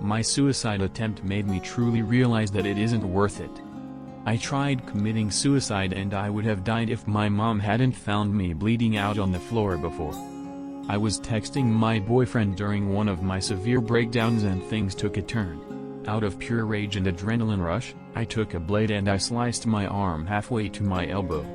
My suicide attempt made me truly realize that it isn't worth it. I tried committing suicide and I would have died if my mom hadn't found me bleeding out on the floor before. I was texting my boyfriend during one of my severe breakdowns and things took a turn. Out of pure rage and adrenaline rush, I took a blade and I sliced my arm halfway to my elbow.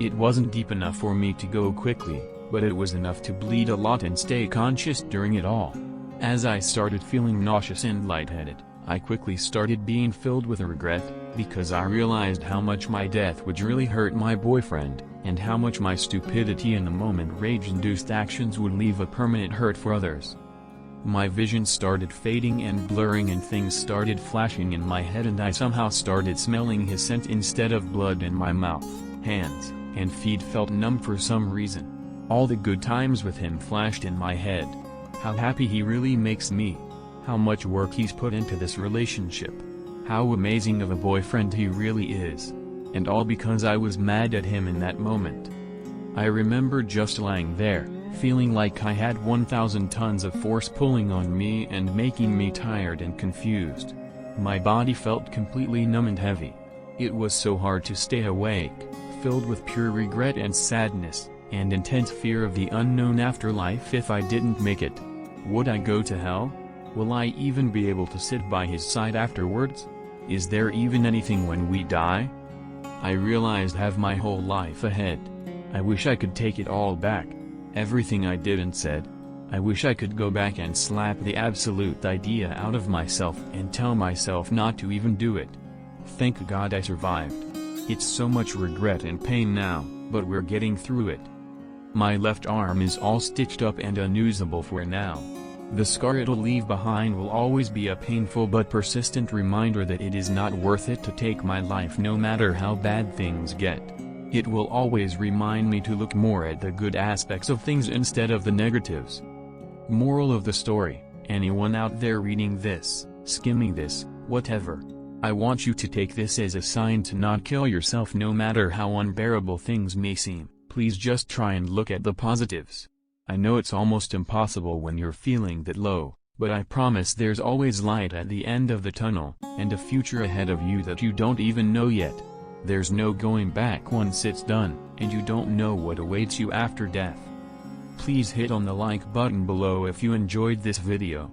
It wasn't deep enough for me to go quickly, but it was enough to bleed a lot and stay conscious during it all. As I started feeling nauseous and lightheaded, I quickly started being filled with regret, because I realized how much my death would really hurt my boyfriend, and how much my stupidity in the moment rage-induced actions would leave a permanent hurt for others. My vision started fading and blurring and things started flashing in my head and I somehow started smelling his scent instead of blood in my mouth, hands, and feet felt numb for some reason. All the good times with him flashed in my head. How happy he really makes me. How much work he's put into this relationship. How amazing of a boyfriend he really is. And all because I was mad at him in that moment. I remember just lying there, feeling like I had 1,000 tons of force pulling on me and making me tired and confused. My body felt completely numb and heavy. It was so hard to stay awake, filled with pure regret and sadness, and intense fear of the unknown afterlife if I didn't make it. Would I go to hell? Will I even be able to sit by his side afterwards? Is there even anything when we die? I realized I have my whole life ahead. I wish I could take it all back. Everything I did and said. I wish I could go back and slap the absolute idea out of myself and tell myself not to even do it. Thank God I survived. It's so much regret and pain now, but we're getting through it. My left arm is all stitched up and unusable for now. The scar it'll leave behind will always be a painful but persistent reminder that it is not worth it to take my life no matter how bad things get. It will always remind me to look more at the good aspects of things instead of the negatives. Moral of the story: anyone out there reading this, skimming this, whatever, I want you to take this as a sign to not kill yourself no matter how unbearable things may seem. Please just try and look at the positives. I know it's almost impossible when you're feeling that low, but I promise there's always light at the end of the tunnel, and a future ahead of you that you don't even know yet. There's no going back once it's done, and you don't know what awaits you after death. Please hit on the like button below if you enjoyed this video.